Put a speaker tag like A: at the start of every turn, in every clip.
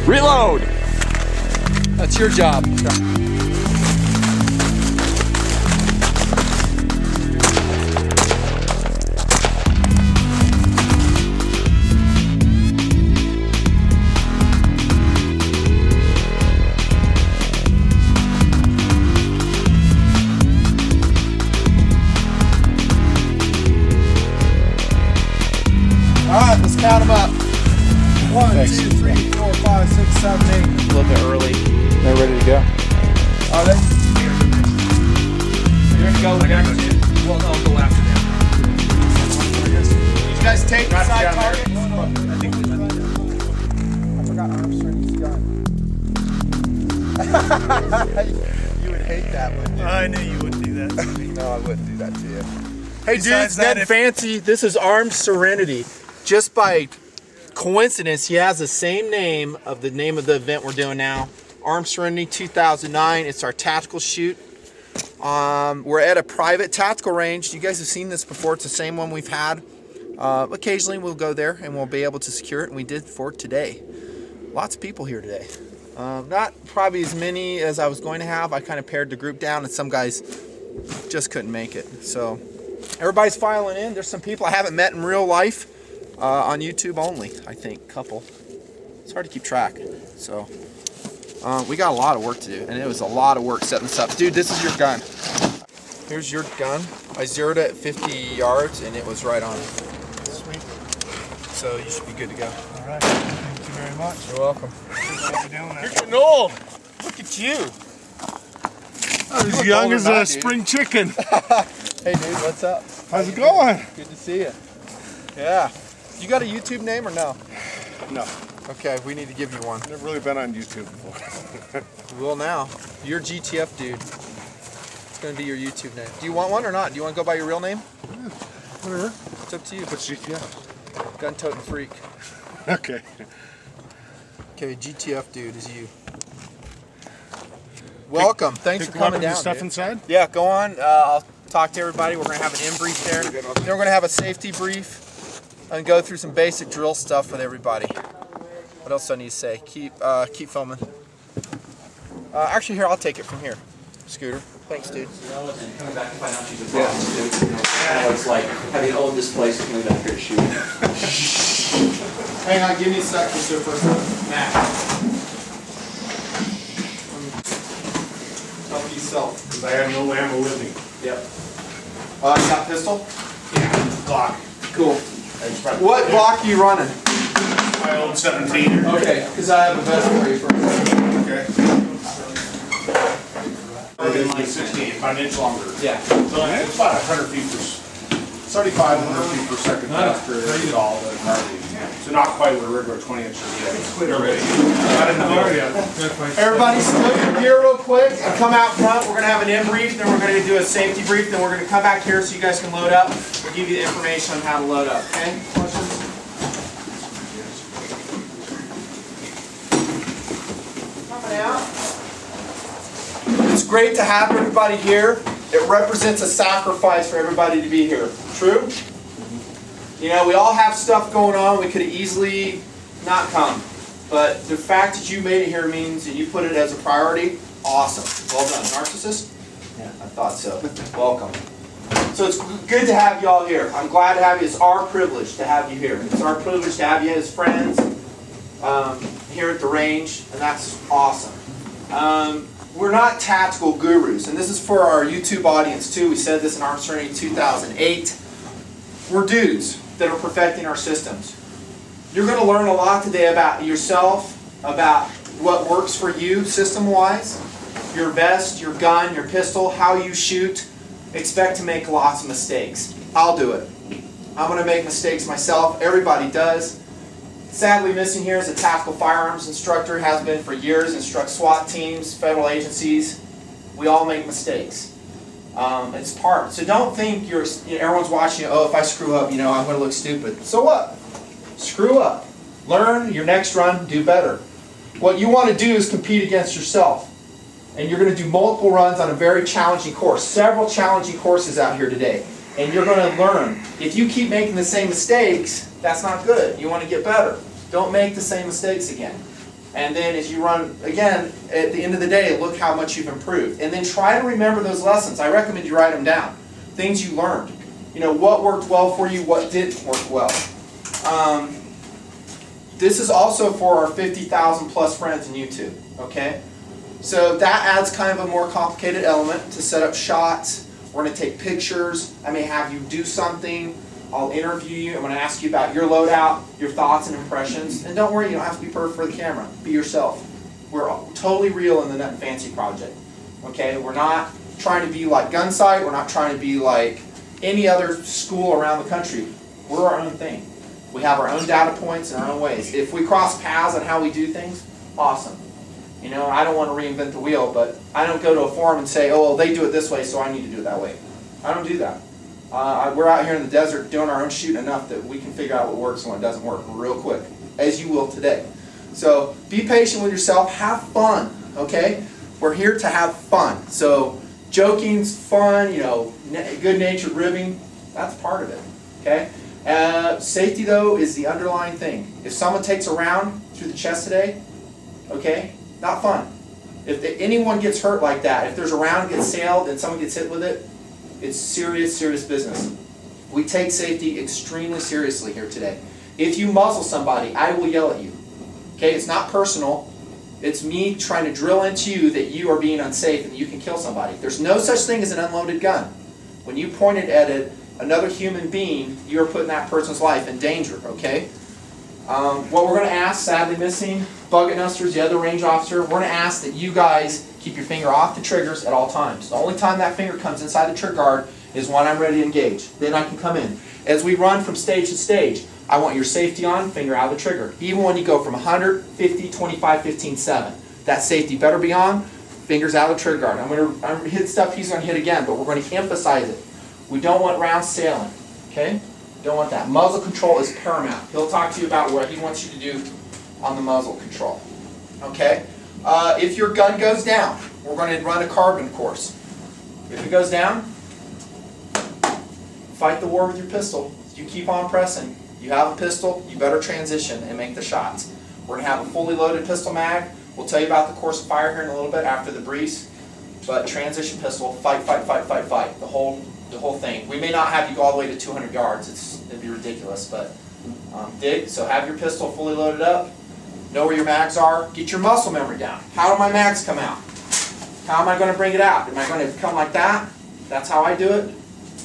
A: Reload!
B: That's your job. Alright, let's count them up. 1, 2, 3, 4, 5, 6, 7, 8.
A: A little bit early.
B: They're ready to go. Are they? You're gonna go next to?
C: Well, no, I'll go after them.
B: Did you guys take the side
C: down
B: target?
C: there. I think we went.
B: I forgot Armstrong's gun. You would hate that, wouldn't you?
C: I knew you wouldn't do that to me.
B: No, I wouldn't do that to you. Hey
C: Besides
B: dudes,
C: that,
B: Nutnfancy. This is armed Serenity. Just by coincidence, he has the same name of the event we're doing now. Armed Serenity 2009. It's our tactical shoot. We're at a private tactical range. You guys have seen this before. It's the same one we've had. Occasionally we'll go there and we'll be able to secure it, and we did for today. Lots of people here today. Not probably as many as I was going to have. I kind of pared the group down, and some guys just couldn't make it. So everybody's filing in. There's some people I haven't met in real life on YouTube only, I think, couple. It's hard to keep track. So we got a lot of work to do, and it was a lot of work setting this up. Dude, this is your gun. Here's your gun. I zeroed it at 50 yards, and it was right on.
C: Sweet.
B: So you should be good to go.
C: All right. Thank you very much.
B: You're welcome.
C: Thanks for doing that.
B: You're getting old. Look at you.
C: As
B: look
C: young
B: older
C: as
B: than I
C: a
B: do.
C: spring chicken.
B: Hey, dude, what's up?
C: How's it going?
B: Good to see you. Yeah. You got a YouTube name or no?
C: No,
B: Okay, we need to give you one.
C: never really been on YouTube before.
B: We will now. You're GTF, dude. It's going to be your YouTube name. Do you want one or not? Do you want to go by your real name?
C: Whatever.
B: It's up to you.
C: What's GTF?
B: Gun toting freak.
C: Okay.
B: Okay, GTF, dude, is you. Welcome. Thanks
C: Take
B: for
C: the
B: coming
C: weapons and
B: down.
C: stuff
B: Dude.
C: inside?
B: Yeah, go on. I'll talk to everybody. We're going to have an in-brief there. Then we're going to have a safety brief and go through some basic drill stuff with everybody. What else do I need to say? Keep filming. Actually, here, I'll take it from here. Scooter. Thanks, dude.
A: Coming back to find out she's a prostitute. You know, it's like having owned this place and coming back here to shoot.
B: Hang on, give me a sec, Super. Matt. Help yourself.
C: Because I have no ammo with me.
B: Yep. You got pistol?
C: Yeah, Glock.
B: Cool. What block are you running?
C: My old 17.
B: Okay, because I have a vest for you first.
C: Okay. It's like 16, about an inch longer.
B: Yeah.
C: So it's about 100 feet per, 35, 100 feet per second faster is all that hardly. So not quite what a regular 20 inch is yet. They're ready.
B: Everybody split your gear real quick and come out front. We're going to have an in brief, then we're going to do a safety brief, then we're going to come back here so you guys can load up. We'll give you the information on how to load up. Okay? Questions? Coming out. It's great to have everybody here. It represents a sacrifice for everybody to be here. True? You know, we all have stuff going on. We could have easily not come. But the fact that you made it here means that you put it as a priority. Awesome. Well done. Narcissist? Yeah, I thought so. Welcome. So it's good to have you all here. I'm glad to have you. It's our privilege to have you here. It's our privilege to have you as friends here at the range, and that's awesome. We're not tactical gurus, and this is for our YouTube audience too. We said this in Armed Serenity 2008. We're dudes that are perfecting our systems. You're going to learn a lot today about yourself, about what works for you system-wise, your vest, your gun, your pistol, how you shoot. Expect to make lots of mistakes. I'll do it. I'm going to make mistakes myself. Everybody does. SadlyMissing here is a tactical firearms instructor, has been for years, instructs SWAT teams, federal agencies. We all make mistakes. It's part. So don't think everyone's watching you, oh, if I screw up, I'm going to look stupid. So what? Screw up. Learn your next run, do better. What you want to do is compete against yourself. And you're going to do multiple runs on a very challenging course. Several challenging courses out here today. And you're going to learn. If you keep making the same mistakes, that's not good. You want to get better. Don't make the same mistakes again. And then as you run, again, at the end of the day, look how much you've improved. And then try to remember those lessons. I recommend you write them down. Things you learned. You know, what worked well for you, what didn't work well. This is also for our 50,000 plus friends in YouTube, okay? So that adds kind of a more complicated element to set up shots. We're going to take pictures. I may have you do something. I'll interview you. I'm going to ask you about your loadout, your thoughts and impressions. And don't worry, you don't have to be perfect for the camera. Be yourself. We're totally real in the Nutnfancy project. Okay? We're not trying to be like Gunsight. We're not trying to be like any other school around the country. We're our own thing. We have our own data points and our own ways. If we cross paths on how we do things, awesome. You know, I don't want to reinvent the wheel, but I don't go to a forum and say, oh, well, they do it this way, so I need to do it that way. I don't do that. We're out here in the desert doing our own shooting enough that we can figure out what works and what doesn't work real quick, as you will today. So be patient with yourself. Have fun, okay? We're here to have fun. So joking's fun, you know, good-natured ribbing, that's part of it, okay? Safety, though, is the underlying thing. If someone takes a round through the chest today, okay, not fun. If anyone gets hurt like that, if there's a round gets sailed and someone gets hit with it, it's serious, serious business. We take safety extremely seriously here today. If you muzzle somebody, I will yell at you. Okay, it's not personal. It's me trying to drill into you that you are being unsafe and you can kill somebody. There's no such thing as an unloaded gun. When you point it at another human being, you're putting that person's life in danger, okay? What we're going to ask, SadlyMissing, Bucket Nusters, the other range officer, we're going to ask that you guys keep your finger off the triggers at all times. The only time that finger comes inside the trigger guard is when I'm ready to engage. Then I can come in. As we run from stage to stage, I want your safety on, finger out of the trigger. Even when you go from 100, 50, 25, 15, 7. That safety better be on, fingers out of the trigger guard. I'm going to hit stuff he's going to hit again, but we're going to emphasize it. We don't want rounds sailing, okay? Don't want that. Muzzle control is paramount. He'll talk to you about what he wants you to do on the muzzle control, okay? If your gun goes down, we're going to run a carbon course. If it goes down, fight the war with your pistol. You keep on pressing. You have a pistol, you better transition and make the shots. We're going to have a fully loaded pistol mag. We'll tell you about the course of fire here in a little bit after the briefs. But transition pistol, fight, fight, fight, fight, fight. The whole thing. We may not have you go all the way to 200 yards. It'd be ridiculous, but dig. So have your pistol fully loaded up. Know where your mags are. Get your muscle memory down. How do my mags come out? How am I going to bring it out? Am I going to come like that? That's how I do it?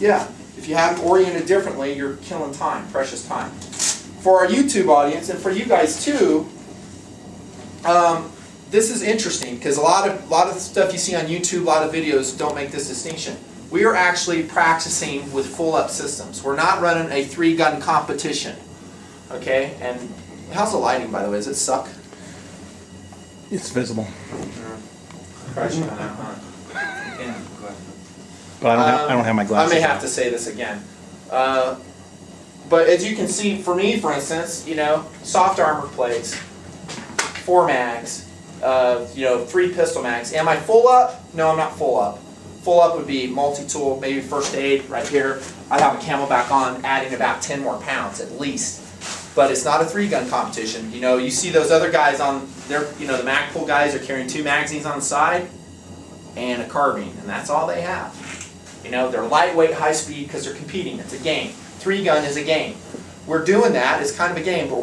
B: Yeah. If you have it oriented differently, you're killing time, precious time. For our YouTube audience, and for you guys too, this is interesting because a lot of stuff you see on YouTube, a lot of videos don't make this distinction. We are actually practicing with full-up systems. We're not running a 3-gun competition. Okay? And how's the lighting, by the way? Does it suck?
D: It's visible.
B: Crashing on that, huh? Yeah.
D: But I don't have my glasses.
B: I may have to say this again. But as you can see, for me, for instance, you know, soft armor plates, 4 mags, 3 pistol mags. Am I full up? No, I'm not full up. Full up would be multi-tool, maybe first aid right here. I'd have a camelback on, adding about 10 more pounds at least. But it's not a 3-gun competition. You know, you see those other guys on their, you know, the mag pull guys are carrying 2 magazines on the side and a carbine, and that's all they have. You know, they're lightweight, high speed because they're competing. It's a game. 3-gun is a game. We're doing that. It's kind of a game, but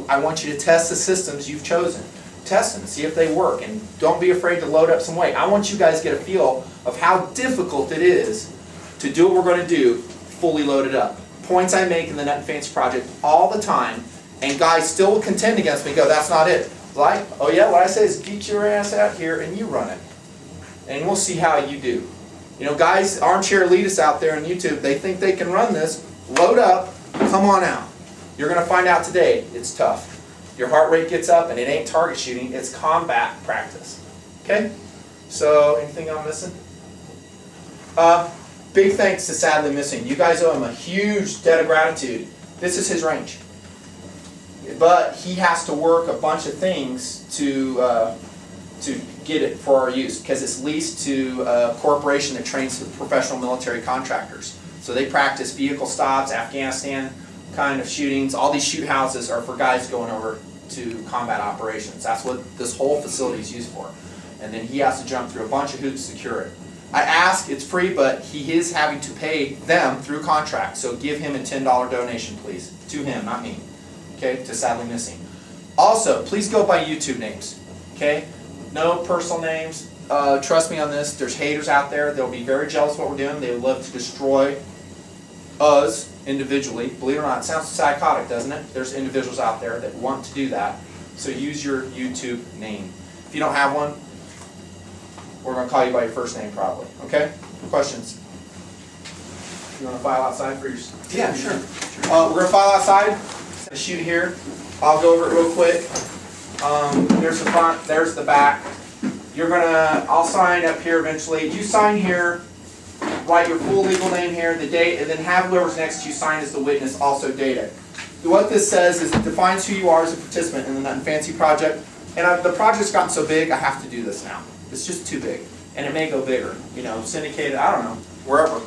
B: I want you to test the systems you've chosen. Test them, see if they work, and don't be afraid to load up some weight. I want you guys to get a feel of how difficult it is to do what we're going to do fully loaded up. Points I make in the Nutnfancy project all the time, and guys still will contend against me and go, that's not it. Like, oh yeah, what I say is get your ass out here and you run it. And we'll see how you do. You know, guys, armchair elitists out there on YouTube, they think they can run this. Load up, come on out. You're going to find out today, it's tough. Your heart rate gets up, and it ain't target shooting, it's combat practice. Okay? So, anything I'm missing? Big thanks to SadlyMissing. You guys owe him a huge debt of gratitude. This is his range. But he has to work a bunch of things to get it for our use, because it's leased to a corporation that trains professional military contractors. So they practice vehicle stops, Afghanistan kind of shootings. All these shoot houses are for guys going over to combat operations. That's what this whole facility is used for. And then he has to jump through a bunch of hoops to secure it. I ask, it's free, but he is having to pay them through contract. So give him a $10 donation, please. To him, not me. Okay, to SadlyMissing. Also, please go by YouTube names. Okay? No personal names. Trust me on this. There's haters out there. They'll be very jealous of what we're doing. They would love to destroy us individually. Believe it or not, it sounds psychotic, doesn't it? There's individuals out there that want to do that. So use your YouTube name. If you don't have one, we're going to call you by your first name probably. Okay? Questions? You want to file outside for your... Yeah, sure. We're going to file outside. Shoot here. I'll go over it real quick. There's the front. There's the back. You're going to... I'll sign up here eventually. You sign here. Write your full legal name here, the date, and then have whoever's next to you sign as the witness, also date it. What this says is it defines who you are as a participant in the Nutnfancy project. And the project's gotten so big, I have to do this now. It's just too big. And it may go bigger. You know, syndicated, I don't know, wherever.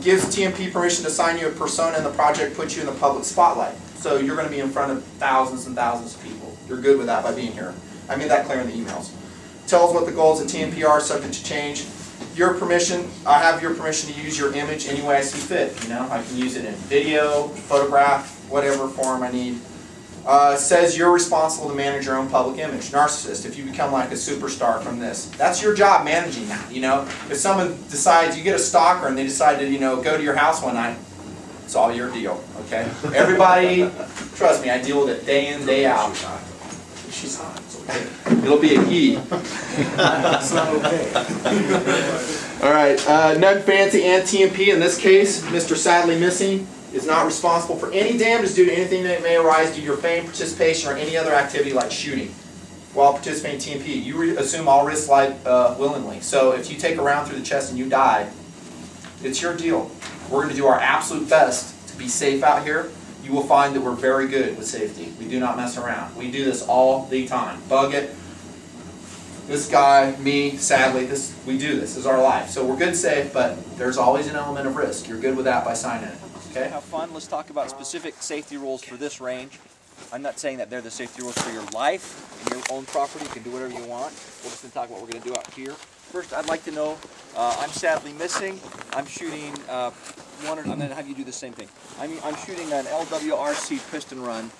B: Gives TNP permission to assign you a persona in the project, put you in the public spotlight. So you're going to be in front of thousands and thousands of people. You're good with that by being here. I made that clear in the emails. Tells what the goals of TNPr are, subject to change. Your permission, I have your permission to use your image any way I see fit. You know, I can use it in video, photograph, whatever form I need. Says you're responsible to manage your own public image. Narcissist, if you become like a superstar from this. That's your job, managing that, you know. If someone decides, you get a stalker and they decide to, you know, go to your house one night, it's all your deal, okay? Everybody, trust me, I deal with it day in, day out. She's hot, it's okay. It'll be a he. It's not okay. All right, Nutnfancy and TNP, in this case, Mr. SadlyMissing, is not responsible for any damages due to anything that may arise due to your feigned participation or any other activity like shooting while participating in TNP. You assume all risks life willingly. So if you take a round through the chest and you die, it's your deal. We're going to do our absolute best to be safe out here. You will find that we're very good with safety. We do not mess around. We do this all the time. Bug it. This guy, me, sadly, we do this. This is our life. So we're good, safe, but there's always an element of risk. You're good with that by signing it. Okay?
A: Have fun. Let's talk about specific safety rules for this range. I'm not saying that they're the safety rules for your life and your own property. You can do whatever you want. We're just going to talk about what we're going to do out here. First, I'd like to know, I'm SadlyMissing. I'm shooting I'm going to have you do the same thing. I'm shooting an LWRC piston run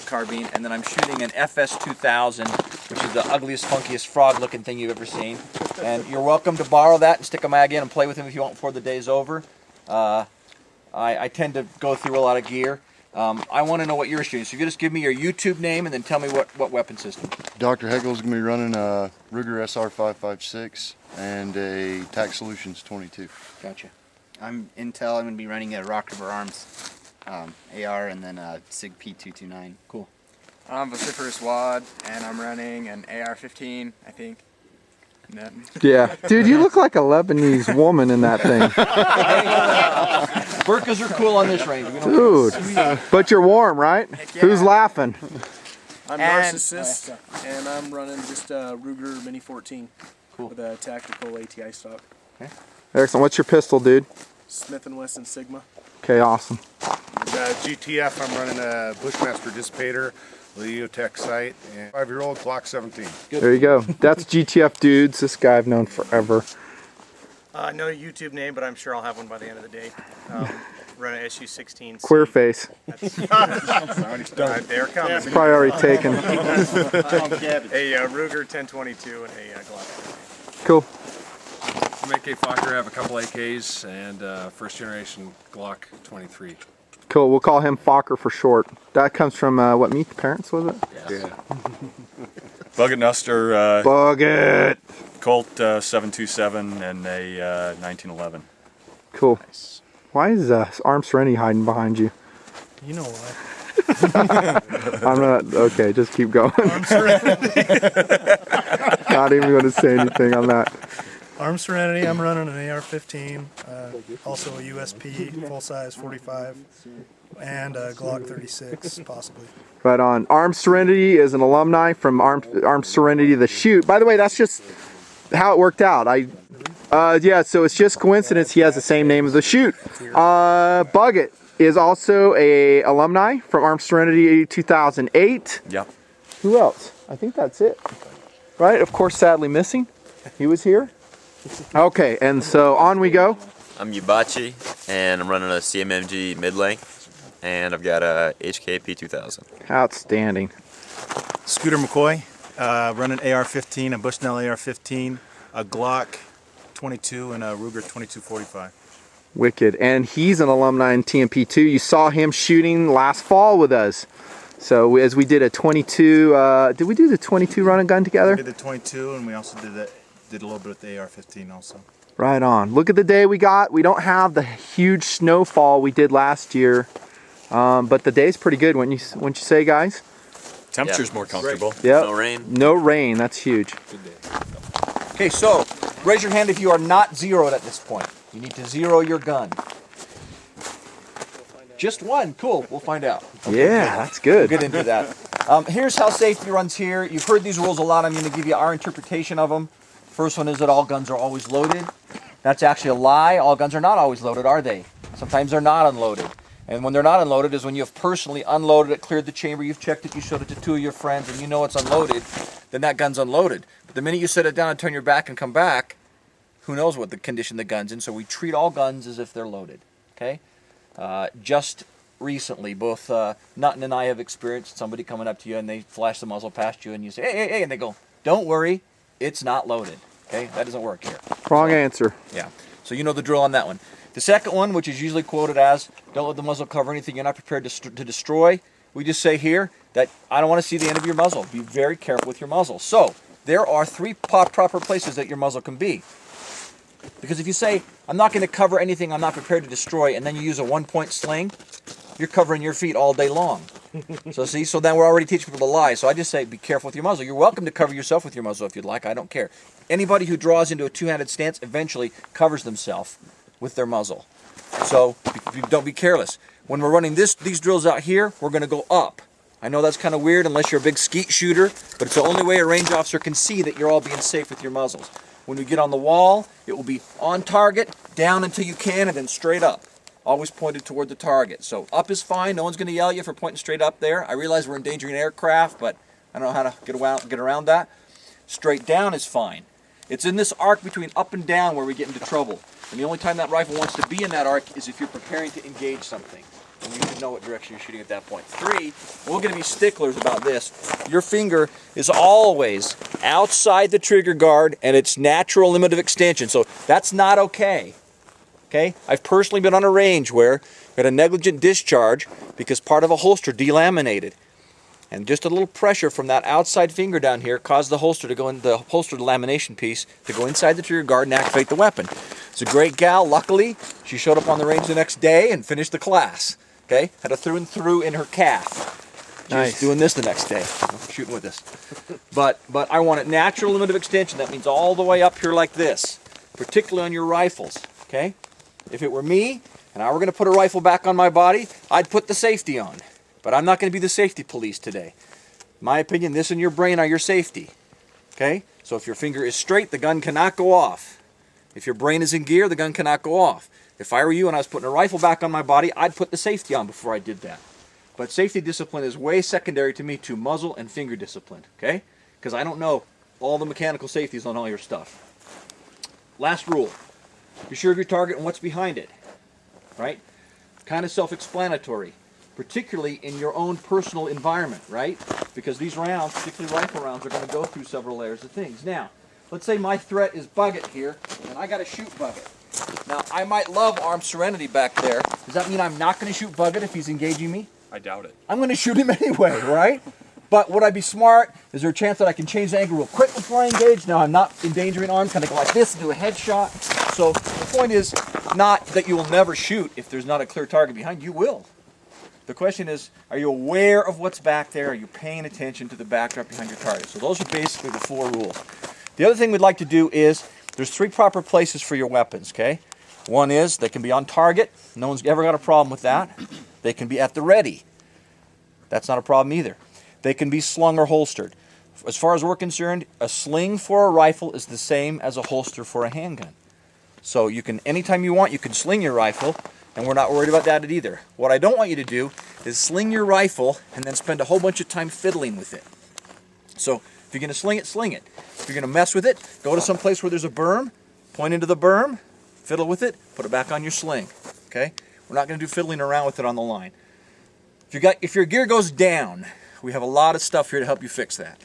A: carbine, and then I'm shooting an FS2000, which is the ugliest, funkiest frog-looking thing you've ever seen. And you're welcome to borrow that and stick a mag in and play with them if you want before the day's over. I tend to go through a lot of gear. I want to know what you're shooting. So you just give me your YouTube name and then tell me what weapon system.
E: Dr. Hegel's going to be running a Ruger SR556 and a TAC Solutions 22.
A: Gotcha.
F: I'm Intel. I'm going to be running a Rock River Arms AR and then a SIG P229.
A: Cool.
G: I'm Vociferous Wad, and I'm running an AR-15, I think.
H: Yeah, dude, you look like a Lebanese woman in that thing.
A: Burkas are cool on this range.
H: Dude, but you're warm, right?
G: Yeah.
H: Who's laughing?
G: I'm Narcissist, and I'm running just a Ruger Mini 14 with a tactical ATI stock.
H: Okay. Excellent. What's your pistol, dude?
G: Smith & Wesson Sigma.
H: Okay, awesome.
C: GTF, I'm running a Bushmaster Dissipator, kel-tec sight, and 5-year-old Glock 17.
A: Good.
H: There you go. That's GTF Dudes. This guy I've known forever.
I: No YouTube name, but I'm sure I'll have one by the end of the day. Run an SU-16.
H: Queer face.
I: There it comes.
H: It's probably already taken.
I: A Ruger 1022 and a Glock.
H: Cool.
J: I'm AK Fokker, I have a couple AKs and first generation Glock 23.
H: Cool. We'll call him Fokker for short. That comes from what Meet the Parents, was it?
J: Yeah. Bug-It Nuster.
H: Bug-It.
J: Colt 727 and a 1911.
H: Cool. Nice. Why is Armed Serenity hiding behind you?
I: You know why.
H: I'm not. Okay, just keep going. Armed Serenity. Not even going to say anything on that.
I: Armed Serenity, I'm running an AR-15, also a USP, full-size 45, and a Glock 36, possibly.
H: Right on. Armed Serenity is an alumni from Armed Serenity the shoot. By the way, that's just how it worked out. Yeah, so it's just coincidence he has the same name as the shoot. Bug It. is also a alumni from Armed Serenity 2008.
K: Yep.
H: Who else? I think that's it. Right? Of course, sadly missing. He was here. Okay, and so on we go.
K: I'm Yubachi, and I'm running a CMMG mid-length, and I've got a HKP 2000.
H: Outstanding.
D: Scooter McCoy, running AR-15, a Bushnell AR-15, a Glock 22, and a Ruger 2245.
H: Wicked. And he's an alumni in TNP too. You saw him shooting last fall with us. So as we did a 22, did we do the 22 run and gun together?
D: We did the 22, and we also did a little bit with the AR-15 also.
H: Right on. Look at the day we got. We don't have the huge snowfall we did last year, but the day's pretty good. Wouldn't you say, guys?
K: Temperature's more comfortable.
H: Yeah.
K: No rain.
H: No rain. That's huge.
A: Good day. Okay, so raise your hand if you are not zeroed at this point. You need to zero your gun. Just one. Cool. We'll find out. Okay,
H: Yeah, that's good.
A: We'll get into that. Here's how safety runs here. You've heard these rules a lot. I'm going to give you our interpretation of them. First one is that all guns are always loaded. That's actually a lie. All guns are not always loaded, are they? Sometimes they're not unloaded. And when they're not unloaded is when you have personally unloaded it, cleared the chamber, you've checked it, you showed it to 2 of your friends, and you know it's unloaded, then that gun's unloaded. But the minute you set it down and turn your back and come back, who knows what the condition the gun's in. So we treat all guns as if they're loaded. Okay? Just recently, both Nutton and I have experienced somebody coming up to you and they flash the muzzle past you and you say, hey, hey, hey, and they go, don't worry, it's not loaded. Okay? That doesn't work here.
H: Wrong answer.
A: Yeah. So you know the drill on that one. The second one, which is usually quoted as, don't let the muzzle cover anything you're not prepared to destroy, we just say here that I don't want to see the end of your muzzle. Be very careful with your muzzle. So there are 3 proper places that your muzzle can be. Because if you say, I'm not going to cover anything I'm not prepared to destroy, and then you use a 1-point sling, you're covering your feet all day long. So see, so then we're already teaching people to lie. So I just say, be careful with your muzzle. You're welcome to cover yourself with your muzzle if you'd like. I don't care. Anybody who draws into a two-handed stance eventually covers themselves with their muzzle. So don't be careless. When we're running these drills out here, we're going to go up. I know that's kind of weird unless you're a big skeet shooter, but it's the only way a range officer can see that you're all being safe with your muzzles. When we get on the wall, it will be on target, down until you can, and then straight up. Always pointed toward the target. So up is fine. No one's going to yell at you for pointing straight up there. I realize we're endangering aircraft, but I don't know how to get around that. Straight down is fine. It's in this arc between up and down where we get into trouble. And the only time that rifle wants to be in that arc is if you're preparing to engage something. And you should know what direction you're shooting at that point. 3, we're going to be sticklers about this. Your finger is always outside the trigger guard and its natural limit of extension. So that's not okay. Okay? I've personally been on a range where we had a negligent discharge because part of a holster delaminated. And just a little pressure from that outside finger down here caused the holster to go in, the holster, the lamination piece, to go inside the trigger guard and activate the weapon. It's a great gal. Luckily, she showed up on the range the next day and finished the class. Okay, had a through and through in her calf. She was doing this the next day, shooting with this. But I want it natural limit of extension. That means all the way up here like this, particularly on your rifles. Okay, if it were me and I were going to put a rifle back on my body, I'd put the safety on. But I'm not going to be the safety police today. In my opinion, this and your brain are your safety. Okay, so if your finger is straight, the gun cannot go off. If your brain is in gear, the gun cannot go off. If I were you and I was putting a rifle back on my body, I'd put the safety on before I did that. But safety discipline is way secondary to me to muzzle and finger discipline, okay? Because I don't know all the mechanical safeties on all your stuff. Last rule. Be sure of your target and what's behind it, right? Kind of self-explanatory, particularly in your own personal environment, right? Because these rounds, particularly rifle rounds, are going to go through several layers of things. Now, let's say my threat is Buggett here, and I got to shoot Buggett. Now, I might love Armed Serenity back there. Does that mean I'm not going to shoot Buggett if he's engaging me?
J: I doubt it.
A: I'm going to shoot him anyway, right? But would I be smart? Is there a chance that I can change the angle real quick before I engage? Now I'm not endangering arms. Kind of go like this and do a headshot. So the point is not that you will never shoot if there's not a clear target behind you. You will. The question is, are you aware of what's back there? Are you paying attention to the backdrop behind your target? So those are basically the 4 rules. The other thing we'd like to do is, there's 3 proper places for your weapons, okay? One is, they can be on target. No one's ever got a problem with that. They can be at the ready. That's not a problem either. They can be slung or holstered. As far as we're concerned, a sling for a rifle is the same as a holster for a handgun. So you can, anytime you want, you can sling your rifle. and we're not worried about that either. What I don't want you to do is sling your rifle and then spend a whole bunch of time fiddling with it. So if you're going to sling it, sling it. If you're going to mess with it, go to some place where there's a berm, point into the berm, fiddle with it, put it back on your sling. Okay? We're not going to do fiddling around with it on the line. If your gear goes down, we have a lot of stuff here to help you fix that.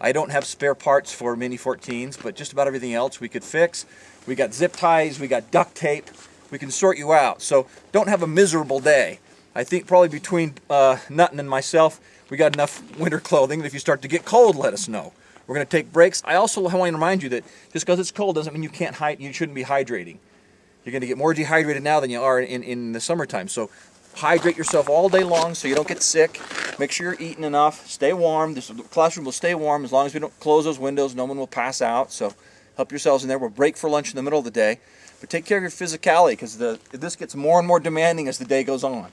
A: I don't have spare parts for Mini 14s, but just about everything else we could fix. We got zip ties, we got duct tape. We can sort you out. So don't have a miserable day. I think probably between Nutton and myself, we got enough winter clothing that if you start to get cold, let us know. We're going to take breaks. I also want to remind you that just because it's cold doesn't mean you shouldn't be hydrating. You're going to get more dehydrated now than you are in the summertime. So hydrate yourself all day long so you don't get sick. Make sure you're eating enough. Stay warm. This classroom will stay warm as long as we don't close those windows. No one will pass out. So help yourselves in there. We'll break for lunch in the middle of the day. But take care of your physicality, because this gets more and more demanding as the day goes on.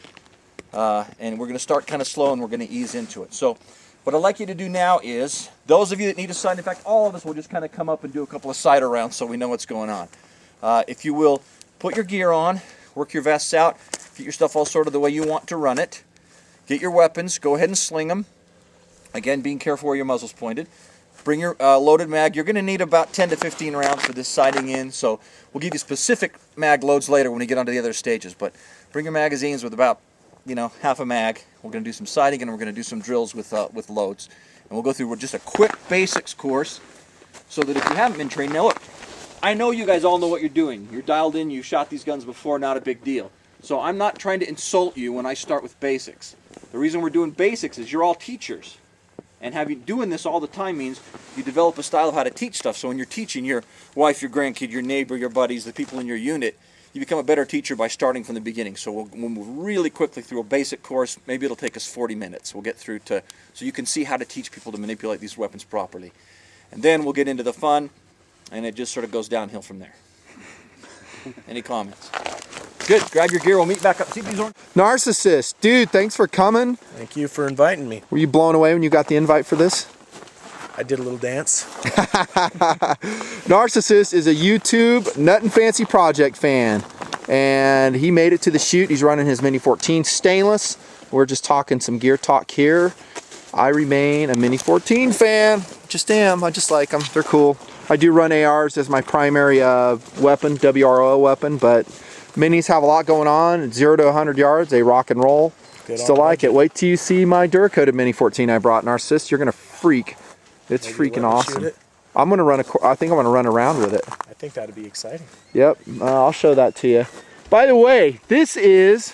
A: And we're going to start kind of slow and we're going to ease into it. So what I'd like you to do now is, those of you that need a side, in fact, all of us will just kind of come up and do a couple of side rounds so we know what's going on. If you will, put your gear on, work your vests out, get your stuff all sorted the way you want to run it. Get your weapons, go ahead and sling them. Again, being careful where your muzzle's pointed. Bring your loaded mag. You're going to need about 10 to 15 rounds for this sighting in, so we'll give you specific mag loads later when we get onto the other stages. But bring your magazines with about, half a mag. We're going to do some sighting and we're going to do some drills with loads. And we'll go through just a quick basics course so that if you haven't been trained, now look, I know you guys all know what you're doing. You're dialed in, you've shot these guns before, not a big deal. So I'm not trying to insult you when I start with basics. The reason we're doing basics is you're all teachers. And doing this all the time means you develop a style of how to teach stuff. So when you're teaching your wife, your grandkid, your neighbor, your buddies, the people in your unit, you become a better teacher by starting from the beginning. So we'll move really quickly through a basic course. Maybe it'll take us 40 minutes. We'll get through so you can see how to teach people to manipulate these weapons properly. And then we'll get into the fun, and it just sort of goes downhill from there. Any comments? Good. Grab your gear. We'll meet back up. See these orange?
H: Narcissist, dude, thanks for coming.
G: Thank you for inviting me.
H: Were you blown away when you got the invite for this?
G: I did a little dance.
H: Narcissist is a YouTube Nutnfancy project fan, and he made it to the shoot. He's running his Mini 14 stainless. We're just talking some gear talk here. I remain a Mini 14 fan. Just am. I just like them. They're cool. I do run ARs as my primary weapon, WRO weapon, but Minis have a lot going on. 0 to 100 yards, they rock and roll. Still like it. Wait till you see my Duracoated Mini 14 I brought, Narcissist. You're gonna freak. It's freaking awesome. I'm gonna run I think I'm gonna run around with it.
G: I think that'd be exciting.
H: Yep, I'll show that to you. By the way, this is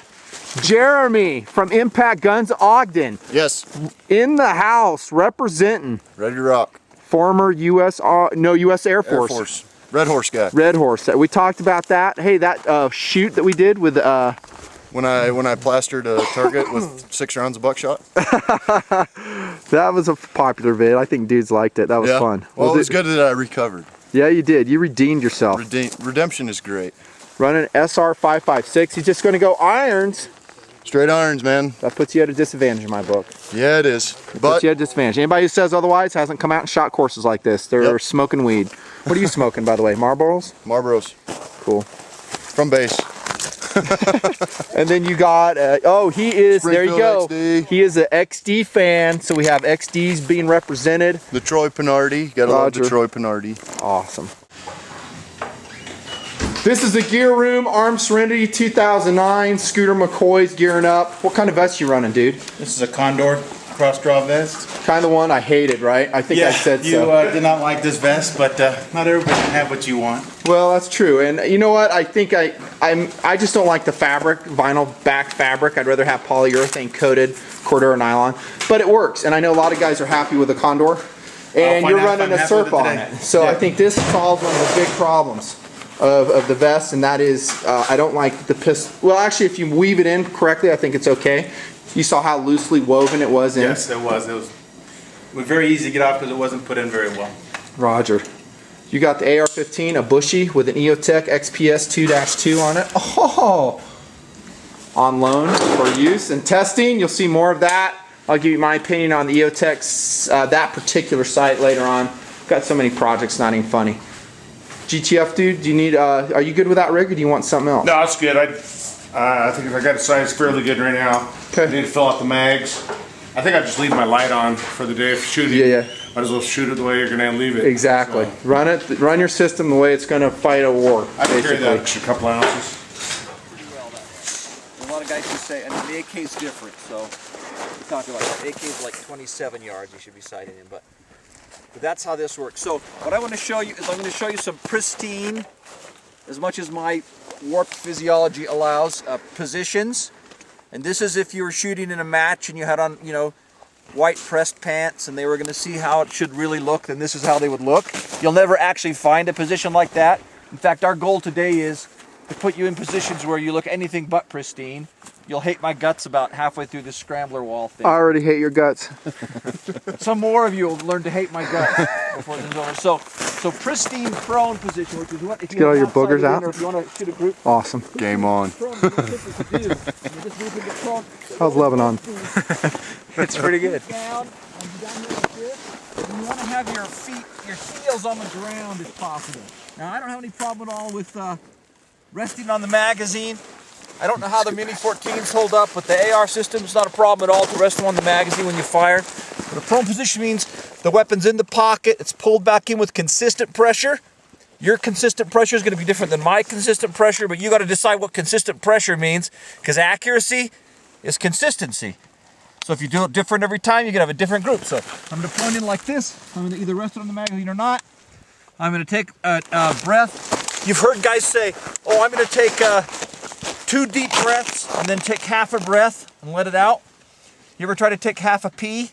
H: Jeremy from Impact Guns Ogden.
E: Yes.
H: In the house, representing.
E: Ready to rock.
H: Former U.S. Air Force.
E: Red Horse guy.
H: Red Horse. We talked about that. Hey, that shoot that we did with
E: when I plastered a target with 6 rounds of buckshot.
H: That was a popular vid. I think dudes liked it. That was fun.
E: Well, it was good that I recovered.
H: Yeah, you did. You redeemed yourself.
E: Redemption is great.
H: Running SR 556. He's just going to go irons.
E: Straight irons, man.
H: That puts you at a disadvantage in my book.
E: Yeah, it is.
H: Puts you at a disadvantage. Anybody who says otherwise hasn't come out and shot courses like this. They're smoking weed. What are you smoking, by the way? Marlboros?
E: Marlboros.
H: Cool.
E: From base.
H: And then you got, he is, there you go.
E: XD.
H: He is an XD fan, so we have XDs being represented.
E: The Troy Pinardi. Gotta love the Troy Pinardi.
H: Awesome. This is the gear room, Armed Serenity 2009. Scooter McCoy's gearing up. What kind of vest you running, dude?
L: This is a Condor cross-draw vest.
H: Kind of the one I hated, right? I think I said
L: you
H: so.
L: You did not like this vest, but not everybody can have what you want.
H: Well, that's true. And you know what? I think I just don't like the fabric, vinyl back fabric. I'd rather have polyurethane coated Cordura nylon. But it works, and I know a lot of guys are happy with the Condor. And you're running a SERP on it. So I think this solves one of the big problems of the vest, and that is I don't like the pistol. Well, actually, if you weave it in correctly, I think it's okay. You saw how loosely woven it was in?
L: Yes, it was. It was very easy to get off because it wasn't put in very well.
H: Roger. You got the AR-15, a bushy with an ElDudio XPS 2-2 on it. Oh! On loan for use and testing. You'll see more of that. I'll give you my opinion on the ElDudio, that particular site later on. Got so many projects, not even funny. GTF, dude, do you need, are you good with that rig or do you want something else?
L: No, it's good.
C: I think I got it sized fairly good right now.
H: Okay.
C: I need to fill out the mags. I think I'll just leave my light on for the day of shooting.
H: Yeah.
C: Might as well shoot it the way you're gonna leave it.
H: Exactly.
C: So,
H: Run your system the way it's going to fight a war.
C: I can carry
H: basically.
C: that extra couple ounces.
A: A lot of guys who say, and the AK is different, so we talked about that. AK is like 27 yards you should be sighting in, but that's how this works. So what I want to show you is I'm going to show you some pristine, as much as my warped physiology allows, positions. And this is if you were shooting in a match and you had on, you know, white pressed pants and they were going to see how it should really look, then this is how they would look. You'll never actually find a position like that. In fact, our goal today is to put you in positions where you look anything but pristine. You'll hate my guts about halfway through this scrambler wall thing.
H: I already hate your guts.
A: Some more of you will learn to hate my guts before this is over. So pristine prone position, which is what if you
H: Get all your
A: have outside
H: boogers
A: in
H: out.
A: or if you want to shoot a group.
H: Awesome.
E: Game on.
A: Prone, you don't typically do. You just move into prone.
H: How's Lebanon?
A: It's pretty good. Down, and down here like this. And you want to have your feet, your heels on the ground if possible. Now I don't have any problem at all with resting on the magazine. I don't know how the Mini 14s hold up, but the AR system is not a problem at all to rest them on the magazine when you fire. But a prone position means the weapon's in the pocket, it's pulled back in with consistent pressure. Your consistent pressure is going to be different than my consistent pressure, but you got to decide what consistent pressure means, because accuracy is consistency. So if you do it different every time, you can have a different group. So I'm going to point in like this. I'm going to either rest it on the magazine or not. I'm going to take a breath. You've heard guys say, oh, I'm going to take 2 deep breaths and then take half a breath and let it out. You ever try to take half a pee?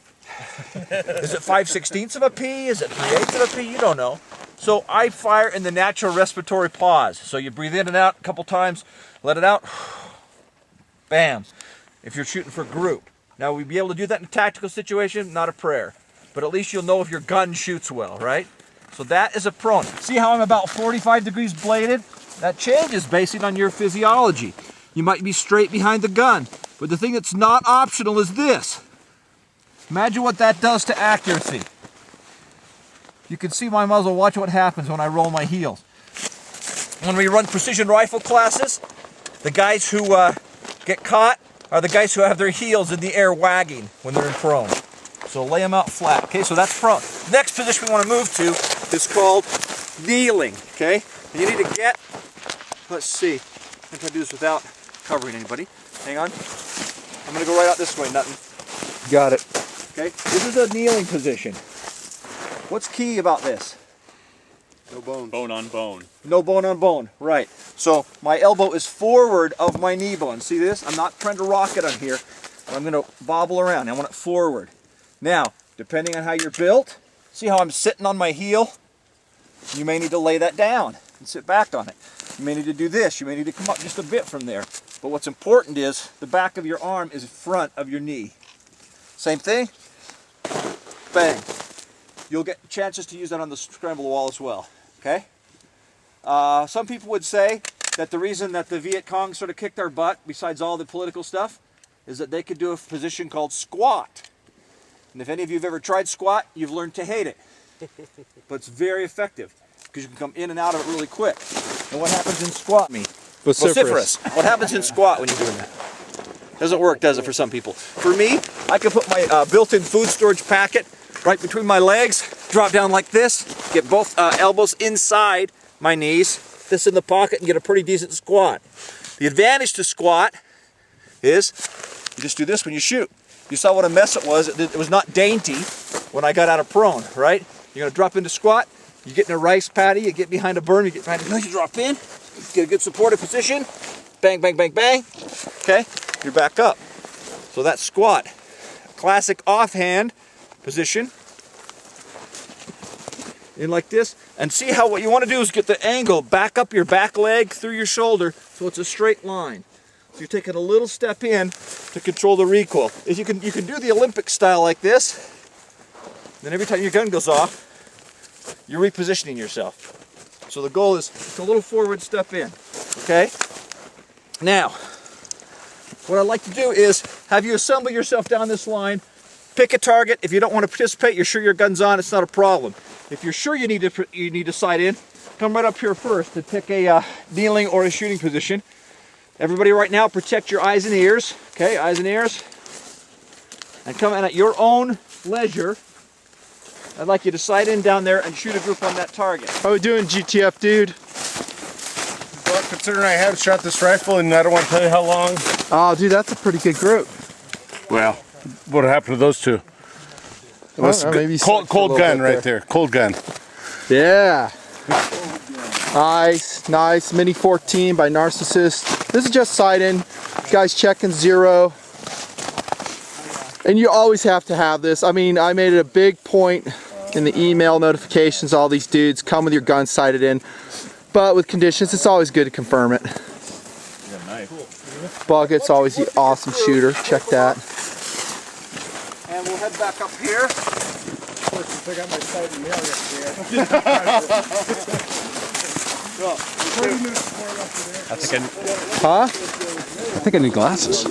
A: Is it 5/16 of a pee? Is it 3/8 of a pee? You don't know. So I fire in the natural respiratory pause. So you breathe in and out a couple times, let it out. Bam. If you're shooting for group. Now, we'd be able to do that in a tactical situation, not a prayer. But at least you'll know if your gun shoots well, right? So that is a prone. See how I'm about 45 degrees bladed? That changes based on your physiology. You might be straight behind the gun. But the thing that's not optional is this. Imagine what that does to accuracy. You can see my muzzle. Watch what happens when I roll my heels. When we run precision rifle classes, the guys who get caught are the guys who have their heels in the air wagging when they're in prone. So lay them out flat. Okay, so that's prone. Next position we want to move to is called kneeling. Okay, and you need to get, let's see, I think I'll do this without covering anybody. Hang on. I'm going to go right out this way, Nutton.
H: Got it.
A: Okay, this is a kneeling position. What's key about this?
E: No bones.
K: Bone on bone.
A: No bone on bone, right. So my elbow is forward of my knee bone. See this? I'm not trying to rock it on here. I'm going to bobble around. I want it forward. Now, depending on how you're built, see how I'm sitting on my heel? You may need to lay that down and sit back on it. You may need to do this. You may need to come up just a bit from there. But what's important is the back of your arm is in front of your knee. Same thing. Bang. You'll get chances to use that on the scramble wall as well. Okay? Some people would say that the reason that the Viet Cong sort of kicked our butt, besides all the political stuff, is that they could do a position called squat. And if any of you have ever tried squat, you've learned to hate it. But it's very effective because you can come in and out of it really quick. And what happens in squat? Vociferous. What happens in squat when you're doing that? Doesn't work, does it, for some people? For me, I can put my built-in food storage packet right between my legs, drop down like this, get both elbows inside my knees, this in the pocket, and get a pretty decent squat. The advantage to squat is you just do this when you shoot. You saw what a mess it was. It was not dainty when I got out of prone, right? You're going to drop into squat, you get in a rice paddy, you get behind a berm, you get behind a, you drop in, get a good supportive position, bang, bang, bang, bang, okay? You're back up. So that's squat. Classic offhand position. In like this. And see how what you want to do is get the angle back up your back leg through your shoulder so it's a straight line. So you're taking a little step in to control the recoil. If you can do the Olympic style like this, then every time your gun goes off, you're repositioning yourself. So the goal is just a little forward step in. Okay? Now, what I'd like to do is have you assemble yourself down this line, pick a target. If you don't want to participate, you're sure your gun's on, it's not a problem. If you're sure you need to sight in, come right up here first to pick a kneeling or a shooting position. Everybody right now, protect your eyes and ears. Okay, eyes and ears. And come in at your own leisure. I'd like you to sight in down there and shoot a group on that target.
H: How we doing, GTF dude?
C: Well, considering I haven't shot this rifle and I don't want to tell you how long.
H: Oh, dude, that's a pretty good group.
C: Well, what happened to those two? It was
H: maybe
C: cold gun right there. Cold gun.
H: Yeah. Nice, nice. Mini 14 by Narcissist. This is just sight in. Guys checking 0. And you always have to have this. I mean, I made it a big point in the email notifications, all these dudes come with your gun sighted in. But with conditions, it's always good to confirm it. Bucket's always the awesome shooter. Check that.
A: And we'll head back up here.
G: Of course, since I got my sight in mail yesterday.
H: Huh?
J: I think I need glasses.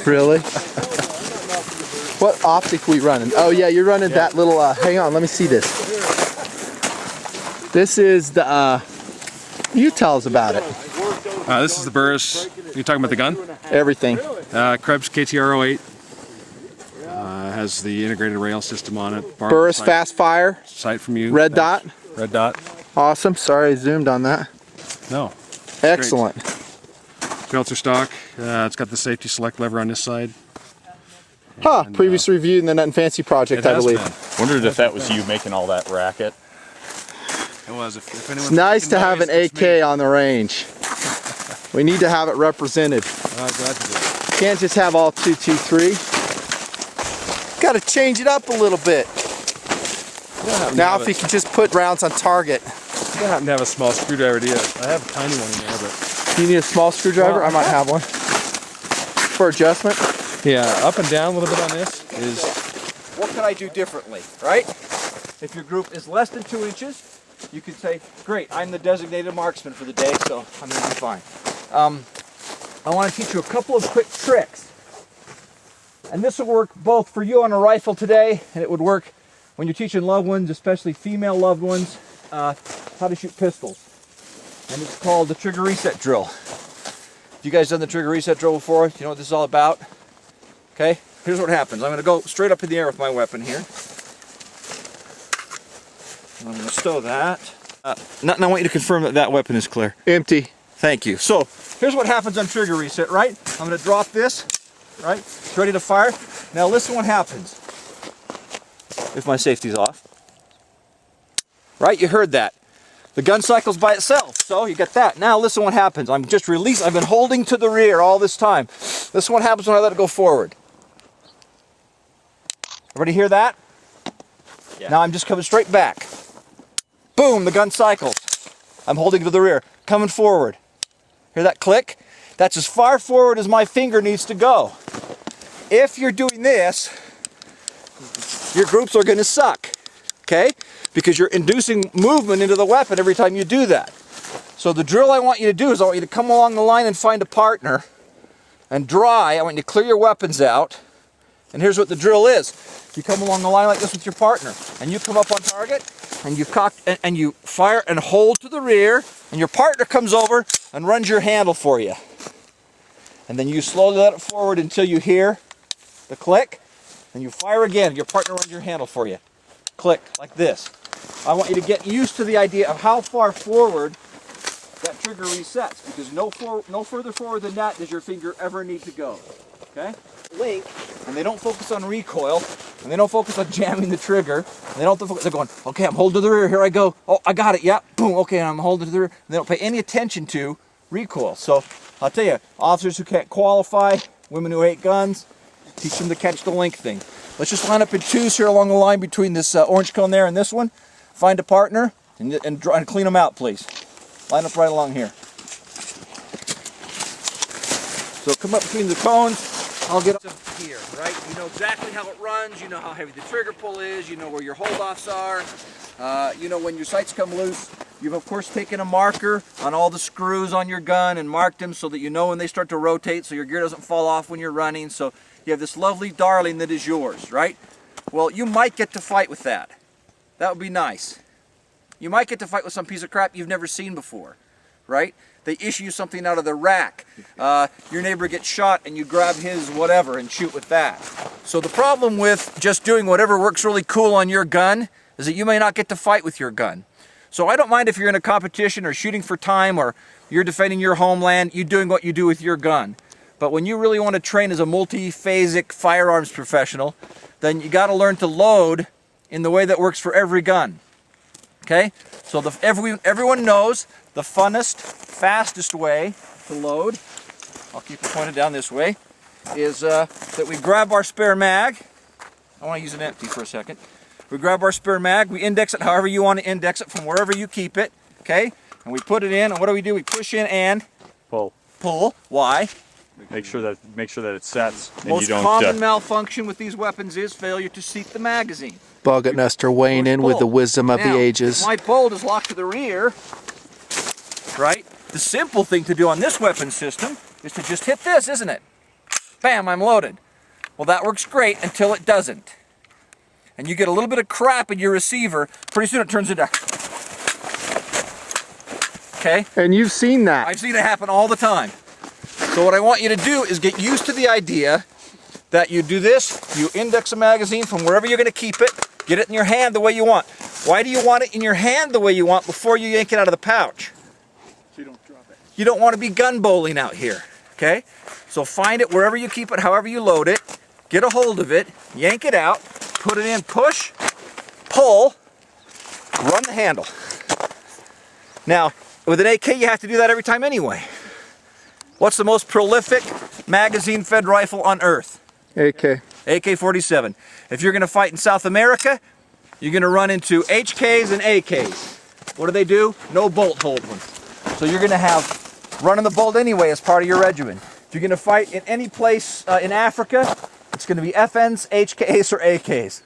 H: Really? What optic we running? Oh yeah, you're running that little, hang on, let me see this. This is the, you tell us about it.
J: This is the Burris. You talking about the gun?
H: Everything.
J: Krebs KTR-08. Has the integrated rail system on it.
H: Burris fast fire.
J: Sight from you.
H: Red dot.
J: Red dot.
H: Awesome. Sorry I zoomed on that.
J: No.
H: Excellent.
J: Filter stock. It's got the safety select lever on this side.
H: Huh. Previously reviewed in the Nutnfancy project, I believe.
K: Wondered if that was you making all that racket.
J: It was. If
H: It's nice to have an AK on the range. We need to have it represented.
J: Glad to do it.
H: Can't just have all 223. Got to change it up a little bit. Now if you can just put rounds on target.
J: I happen to have a small screwdriver. I have a tiny one in there, but...
H: Do you need a small screwdriver? I might have one. For adjustment?
J: Yeah, up and down a little bit on this is...
A: What can I do differently, right? If your group is less than 2 inches, you could say, great, I'm the designated marksman for the day, so I'm going to be fine. I want to teach you a couple of quick tricks. And this will work both for you on a rifle today, and it would work when you're teaching loved ones, especially female loved ones, how to shoot pistols. And it's called the trigger reset drill. Have you guys done the trigger reset drill before? Do you know what this is all about? Okay, here's what happens. I'm going to go straight up in the air with my weapon here. I'm going to stow that. Now I want you to confirm that that weapon is clear.
H: Empty.
A: Thank you. So, here's what happens on trigger reset, right? I'm going to drop this, right? It's ready to fire. Now listen what happens. If my safety's off. Right? You heard that. The gun cycles by itself. So, you get that. Now listen what happens. I'm just released. I've been holding to the rear all this time. Listen what happens when I let it go forward. Everybody hear that? Yeah. Now I'm just coming straight back. Boom, the gun cycles. I'm holding to the rear. Coming forward. Hear that click? That's as far forward as my finger needs to go. If you're doing this, your groups are going to suck. Okay? Because you're inducing movement into the weapon every time you do that. So the drill I want you to do is I want you to come along the line and find a partner and dry. I want you to clear your weapons out. And here's what the drill is. You come along the line like this with your partner, and you come up on target, and you cock and you fire and hold to the rear, and your partner comes over and runs your handle for you. And then you slowly let it forward until you hear the click, and you fire again. Your partner runs your handle for you. Click like this. I want you to get used to the idea of how far forward that trigger resets, because no further forward than that does your finger ever need to go. Okay? Link, and they don't focus on recoil, and they don't focus on jamming the trigger, and they don't focus, they're going, okay, I'm holding to the rear, here I go, oh, I got it, yeah, boom, okay, I'm holding to the rear, and they don't pay any attention to recoil. So, I'll tell you, officers who can't qualify, women who hate guns, teach them to catch the link thing. Let's just line up in twos here along the line between this orange cone there and this one, find a partner, and clean them out, please. Line up right along here. So come up between the cones, I'll get up here, right? You know exactly how it runs, you know how heavy the trigger pull is, you know where your hold-offs are, you know when your sights come loose. You've of course taken a marker on all the screws on your gun and marked them so that you know when they start to rotate so your gear doesn't fall off when you're running. So you have this lovely darling that is yours, right? Well, you might get to fight with that. That would be nice. You might get to fight with some piece of crap you've never seen before, right? They issue something out of the rack. Your neighbor gets shot and you grab his whatever and shoot with that. So the problem with just doing whatever works really cool on your gun is that you may not get to fight with your gun. So I don't mind if you're in a competition or shooting for time or you're defending your homeland, you doing what you do with your gun. But when you really want to train as a multi-phasic firearms professional, then you got to learn to load in the way that works for every gun. Okay? So everyone knows the funnest, fastest way to load, I'll keep it pointed down this way, is that we grab our spare mag. I want to use it empty for a second. We grab our spare mag, we index it however you want to index it from wherever you keep it, okay? And we put it in, and what do? We push in and
M: pull.
A: Pull. Why?
M: Make sure that it sets. And
A: Most
M: you don't,
A: common malfunction with these weapons is failure to seat the magazine.
H: Bug at Nestor weighing in with the wisdom of
A: now,
H: the ages.
A: If my bolt is locked to the rear, right? The simple thing to do on this weapon system is to just hit this, isn't it? Bam, I'm loaded. Well, that works great until it doesn't. And you get a little bit of crap in your receiver, pretty soon it turns into... Okay?
H: And you've seen that.
A: I've seen it happen all the time. So what I want you to do is get used to the idea that you do this, you index a magazine from wherever you're going to keep it, get it in your hand the way you want. Why do you want it in your hand the way you want before you yank it out of the pouch?
L: So you don't drop it.
A: You don't want to be gun bowling out here, okay? So find it wherever you keep it, however you load it, get a hold of it, yank it out, put it in, push, pull, run the handle. Now, with an AK, you have to do that every time anyway. What's the most prolific magazine-fed rifle on Earth?
H: AK.
A: AK-47. If you're going to fight in South America, you're going to run into HKs and AKs. What do? No bolt hold ones. So you're going to have running the bolt anyway as part of your regimen. If you're going to fight in any place in Africa, it's going to be FNs, HKs, or AKs.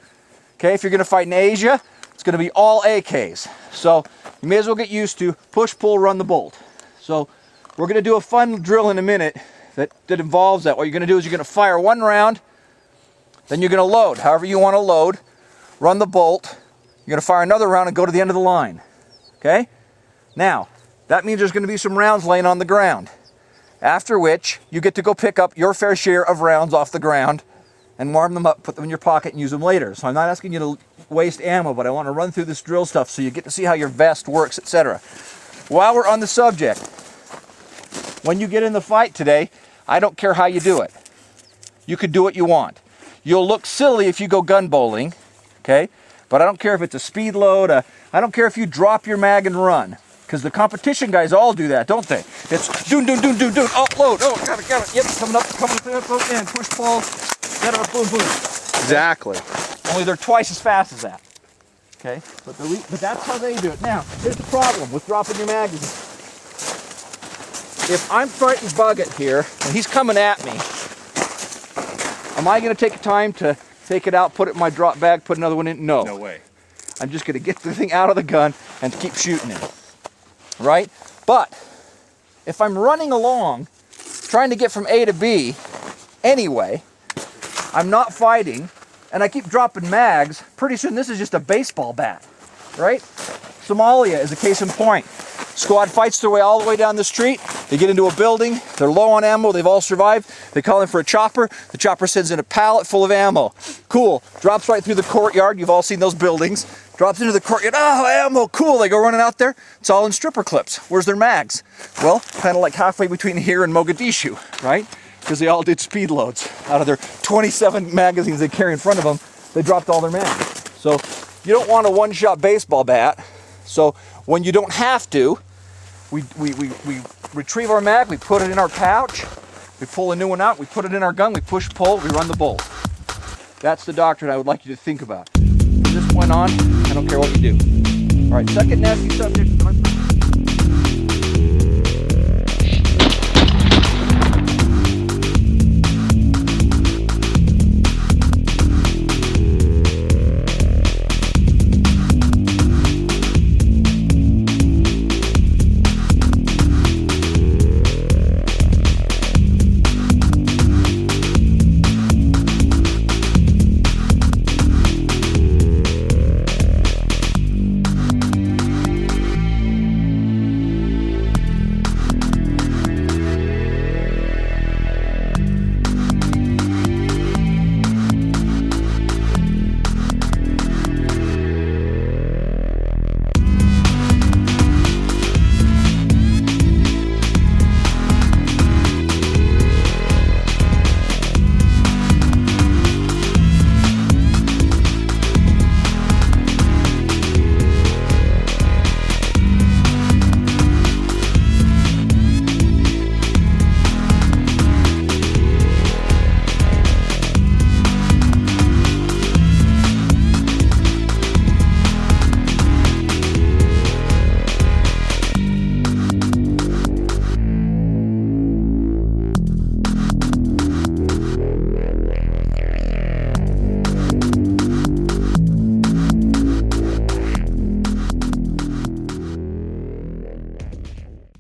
A: Okay, if you're going to fight in Asia, it's going to be all AKs. So you may as well get used to push, pull, run the bolt. So we're going to do a fun drill in a minute that involves that. What you're going to do is you're going to fire one round, then you're going to load. However you want to load, run the bolt. You're going to fire another round and go to the end of the line. Okay? Now, that means there's going to be some rounds laying on the ground. After which, you get to go pick up your fair share of rounds off the ground and warm them up, put them in your pocket, and use them later. So I'm not asking you to waste ammo, but I want to run through this drill stuff so you get to see how your vest works, etc. While we're on the subject, when you get in the fight today, I don't care how you do it. You could do what you want. You'll look silly if you go gun bowling, okay? But I don't care if it's a speed load, I don't care if you drop your mag and run. Because the competition guys all do that, don't they? It's doon, doon, doon, doon, doon, oh, load, oh, got it, yep, coming up, and push, pull, get up, boom, boom.
H: Exactly.
A: Only they're twice as fast as that. Okay? But that's how they do it. Now, here's the problem with dropping your magazine. If I'm fighting Buggett here, and he's coming at me, am I going to take time to take it out, put it in my drop bag, put another one in? No.
L: No way.
A: I'm just going to get the thing out of the gun and keep shooting it. Right? But if I'm running along, trying to get from A to B anyway, I'm not fighting, and I keep dropping mags, pretty soon this is just a baseball bat. Right? Somalia is a case in point. Squad fights their way all the way down the street. They get into a building. They're low on ammo. They've all survived. They call in for a chopper. The chopper sends in a pallet full of ammo. Cool. Drops right through the courtyard. You've all seen those buildings. Drops into the courtyard. Oh, ammo. Cool. They go running out there. It's all in stripper clips. Where's their mags? Well, kind of like halfway between here and Mogadishu, right? Because they all did speed loads. Out of their 27 magazines they carry in front of them, they dropped all their mags. So you don't want a one-shot baseball bat. So when you don't have to, we retrieve our mag, we put it in our pouch, we pull a new one out, we put it in our gun, we push, pull, we run the bolt. That's the doctrine I would like you to think about. From this point on, I don't care what you do. All right, second nasty subject.